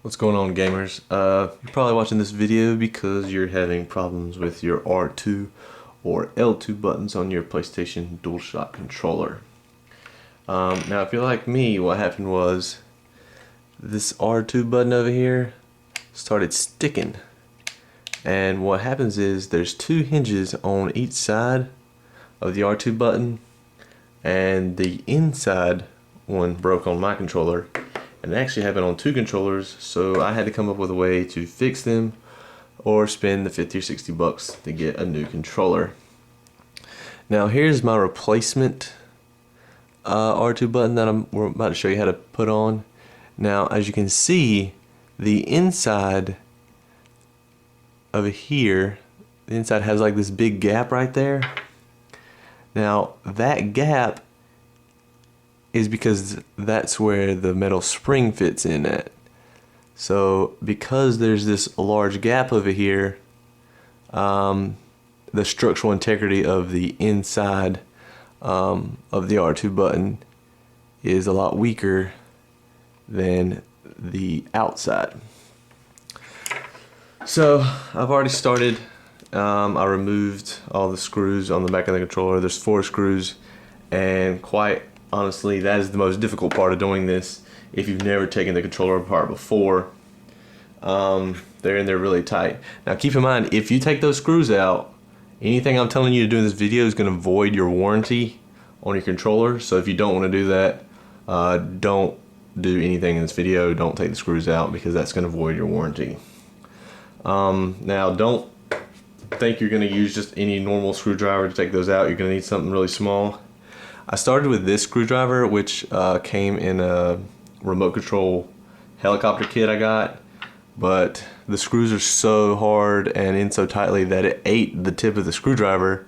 What's going on, gamers? You're probably watching this video because you're having problems with your R2 or L2 buttons on your PlayStation DualShock controller. Now if you're like me, what happened was this R2 button over here started sticking, and what happens is there's two hinges on each side of the R2 button, and the inside one broke on my controller, and it actually happened on two controllers, so I had to come up with a way to fix them or spend the 50 or 60 bucks to get a new controller. Now here's my replacement R2 button that we're about to show you how to put on. Now as you can see, the inside over here, the inside has like this big gap right there. Now that gap is because that's where the metal spring fits in at. So because there's this large gap over here, the structural integrity of the inside of the R2 button is a lot weaker than the outside. So I've already started. I removed all the screws on the back of the controller. There's 4 screws, and quite honestly, that is the most difficult part of doing this. If you've never taken the controller apart before, they're in there really tight. Now keep in mind, if you take those screws out, anything I'm telling you to do in this video is going to void your warranty on your controller. So if you don't want to do that, don't do anything in this video. Don't take the screws out, because that's going to void your warranty. Now don't think you're going to use just any normal screwdriver to take those out. You're going to need something really small. I started with this screwdriver, which came in a remote control helicopter kit I got, but the screws are so hard and in so tightly that it ate the tip of the screwdriver,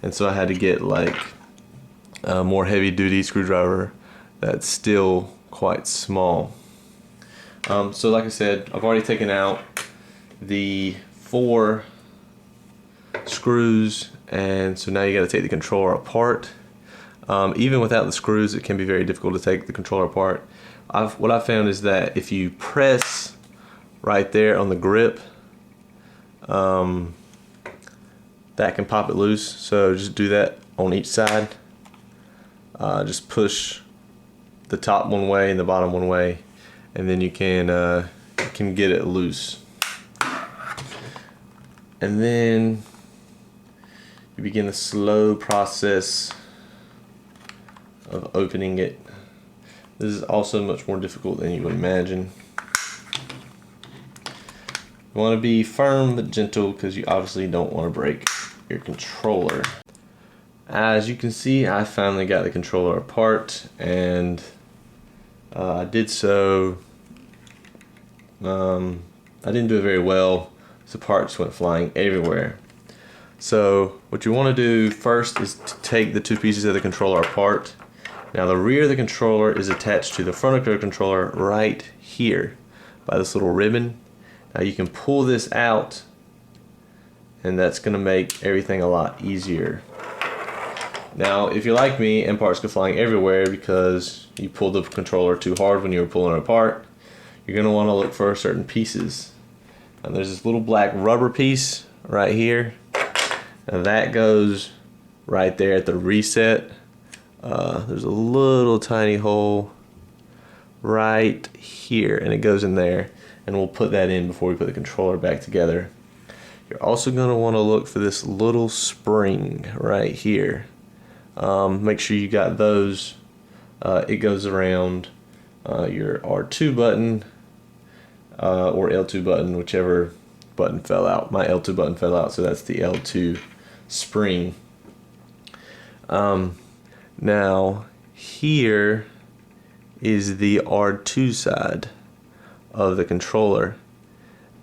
and so I had to get like a more heavy duty screwdriver that's still quite small. So like I said, I've already taken out the 4 screws, and so now you got to take the controller apart. Even without the screws, it can be very difficult to take the controller apart. What I found is that if you press right there on the grip, that can pop it loose. So just do that on each side. Just push the top one way and the bottom one way, and then you can get it loose. And then you begin the slow process of opening it. This is also much more difficult than you would imagine. You want to be firm but gentle, because you obviously don't want to break your controller. As you can see, I finally got the controller apart, and I did so. I didn't do it very well. The parts went flying everywhere. So what you want to do first is to take the 2 pieces of the controller apart. Now the rear of the controller is attached to the front of the controller right here by this little ribbon. Now you can pull this out, and that's going to make everything a lot easier. Now if you're like me and parts go flying everywhere because you pulled the controller too hard when you were pulling it apart, you're going to want to look for certain pieces. And there's this little black rubber piece right here, and that goes right there at the reset. There's a little tiny hole right here, and it goes in there, and we'll put that in before we put the controller back together. You're also going to want to look for this little spring right here. Make sure you got those. It goes around your R2 button or L2 button, whichever button fell out. My L2 button fell out, so that's the L2 spring. Now here is the R2 side of the controller,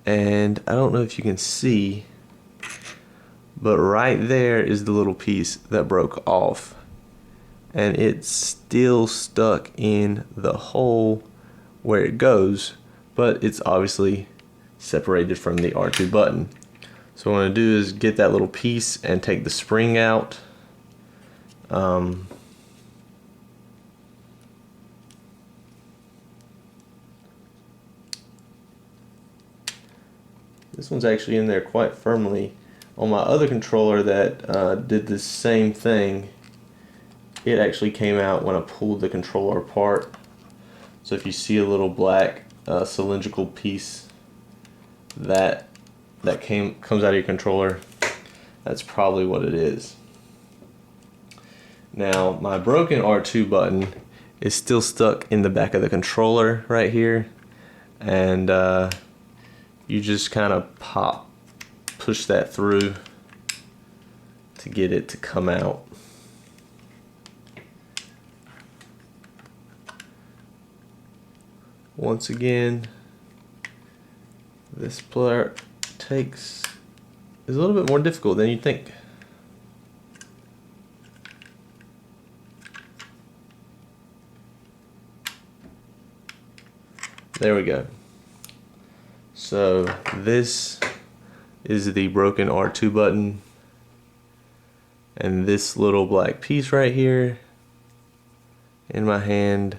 and I don't know if you can see, but right there is the little piece that broke off, and it's still stuck in the hole where it goes, but it's obviously separated from the R2 button. So what I'm going to do is get that little piece and take the spring out. This one's actually in there quite firmly. On my other controller that did the same thing, it actually came out when I pulled the controller apart. So if you see a little black cylindrical piece that comes out of your controller, that's probably what it is. Now my broken R2 button is still stuck in the back of the controller right here, and you just kind of push that through to get it to come out. Once again, this part is a little bit more difficult than you'd think. There we go. So this is the broken R2 button, and this little black piece right here in my hand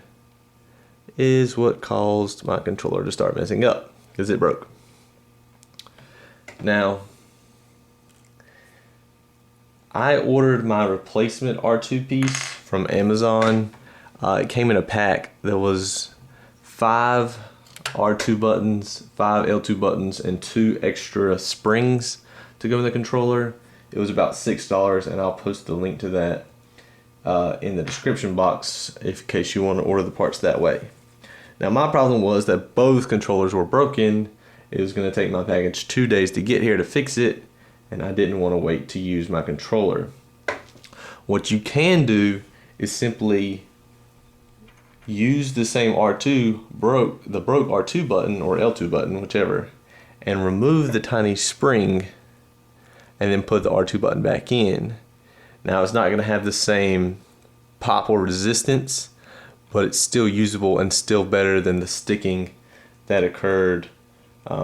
is what caused my controller to start messing up, because it broke. Now, I ordered my replacement R2 piece from Amazon. It came in a pack. There was 5 R2 buttons, 5 L2 buttons, and 2 extra springs to go in the controller. It was about $6, and I'll post the link to that in the description box in case you want to order the parts that way. Now my problem was that both controllers were broken. It was going to take my package 2 days to get here to fix it, and I didn't want to wait to use my controller. What you can do is simply use the same R2 broke R2 button or L2 button, whichever, and remove the tiny spring and then put the R2 button back in. Now it's not going to have the same pop or resistance, but it's still usable and still better than the sticking that occurred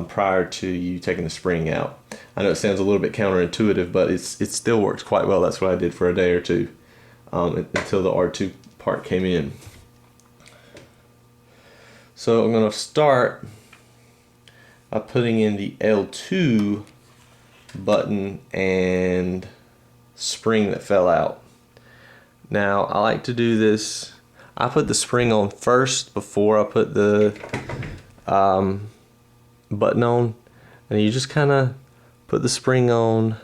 prior to you taking the spring out. I know it sounds a little bit counterintuitive, but it still works quite well. That's what I did for a day or two until the R2 part came in. So I'm going to start by putting in the L2 button and spring that fell out. Now I like to do this. I put the spring on first before I put the button on, and you just kind of put the spring on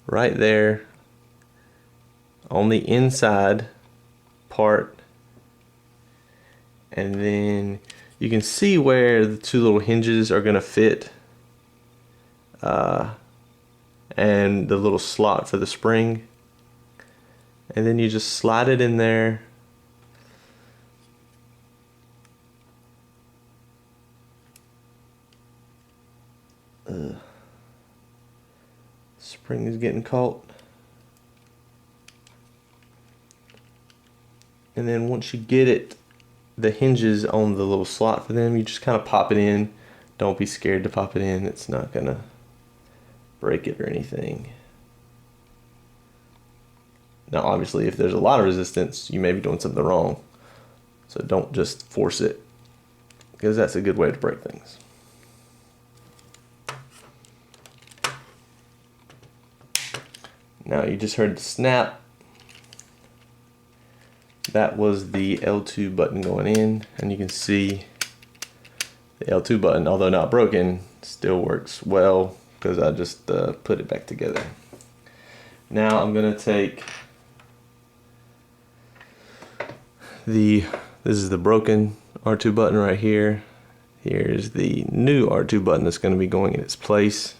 right there on the inside part, and then you can see where the 2 little hinges are going to fit and the little slot for the spring, and then you just slide it in there. Spring is getting caught. And then once you get it, the hinges on the little slot for them, you just kind of pop it in. Don't be scared to pop it in. It's not gonna break it or anything. Now obviously if there's a lot of resistance, you may be doing something wrong. So don't just force it, because that's a good way to break things. Now you just heard the snap. That was the L2 button going in, and you can see the L2 button, although not broken, still works well because I just put it back together. Now I'm gonna take this is the broken R2 button right here. Here's the new R2 button that's gonna be going in its place.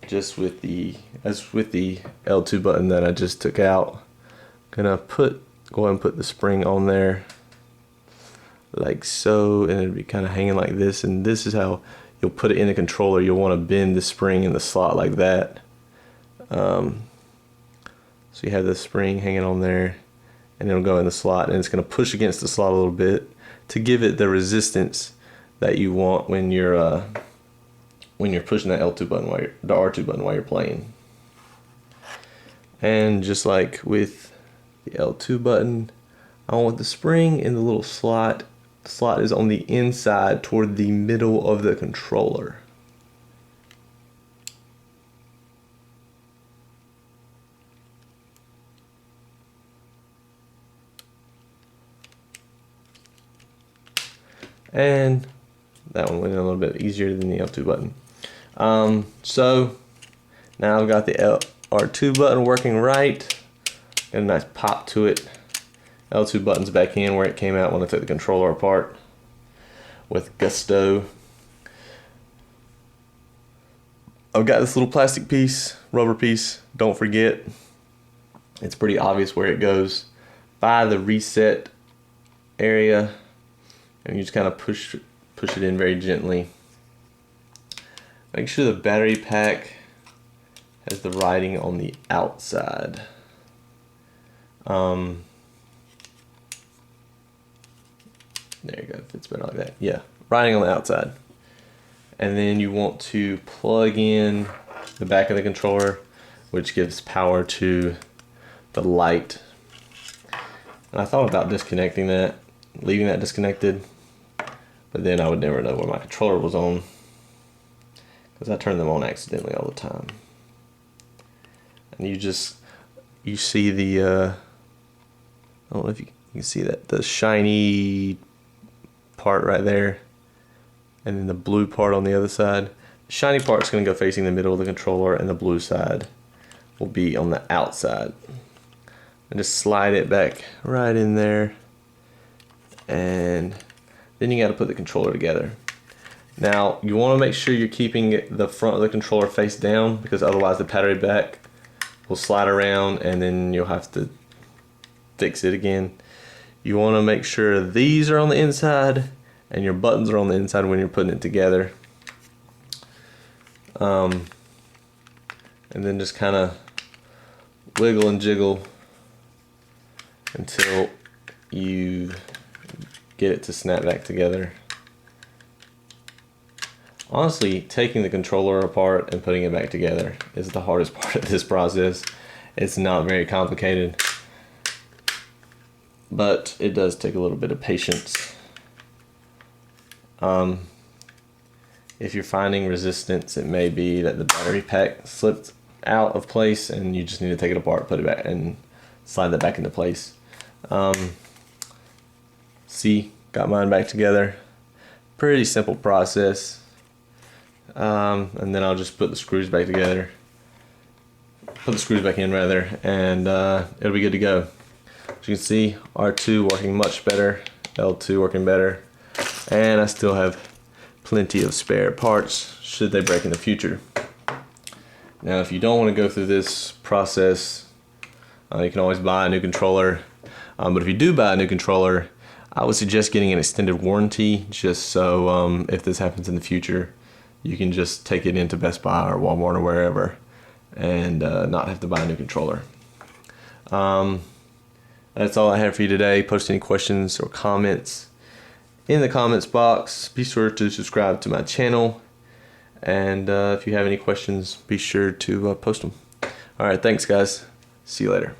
Just with the L2 button that I just took out. Gonna go ahead and put the spring on there like so, and it'll be kind of hanging like this, and this is how you'll put it in the controller. You'll want to bend the spring in the slot like that. So you have the spring hanging on there, and it'll go in the slot, and it's going to push against the slot a little bit to give it the resistance that you want when you're pushing that L2 button the R2 button while you're playing. And just like with the L2 button, I want the spring in the little slot. The slot is on the inside toward the middle of the controller. and that one went in a little bit easier than the L2 button. So now I've got the R2 button working right. Got a nice pop to it. L2 button's back in where it came out when I took the controller apart with gusto. I've got this little plastic piece, rubber piece. Don't forget, it's pretty obvious where it goes by the reset area, and you just kind of push it in very gently. Make sure the battery pack has the writing on the outside. There you go, fits better like that. Yeah, writing on the outside. And then you want to plug in the back of the controller, which gives power to the light. And I thought about disconnecting that, leaving that disconnected, but then I would never know where my controller was on, because I turn them on accidentally all the time. And you see the, I don't know if you can see that, the shiny part right there, and then the blue part on the other side. The shiny part's going to go facing the middle of the controller, and the blue side will be on the outside. And just slide it back right in there, and then you got to put the controller together. Now you want to make sure you're keeping the front of the controller face down, because otherwise the battery back will slide around and then you'll have to fix it again. You want to make sure these are on the inside and your buttons are on the inside when you're putting it together. And then just kind of wiggle and jiggle until you get it to snap back together. Honestly, taking the controller apart and putting it back together is the hardest part of this process. It's not very complicated, but it does take a little bit of patience. If you're finding resistance, it may be that the battery pack slipped out of place and you just need to take it apart, put it back, and slide that back into place. See, got mine back together. Pretty simple process. And then I'll just put the screws back together. Put the screws back in rather, and it'll be good to go. As you can see, R2 working much better, L2 working better, and I still have plenty of spare parts should they break in the future. Now if you don't want to go through this process, you can always buy a new controller, but if you do buy a new controller, I would suggest getting an extended warranty, just so if this happens in the future, you can just take it into Best Buy or Walmart or wherever and not have to buy a new controller. That's all I have for you today. Post any questions or comments in the comments box. Be sure to subscribe to my channel, and if you have any questions, be sure to post them. Alright, thanks guys. See you later.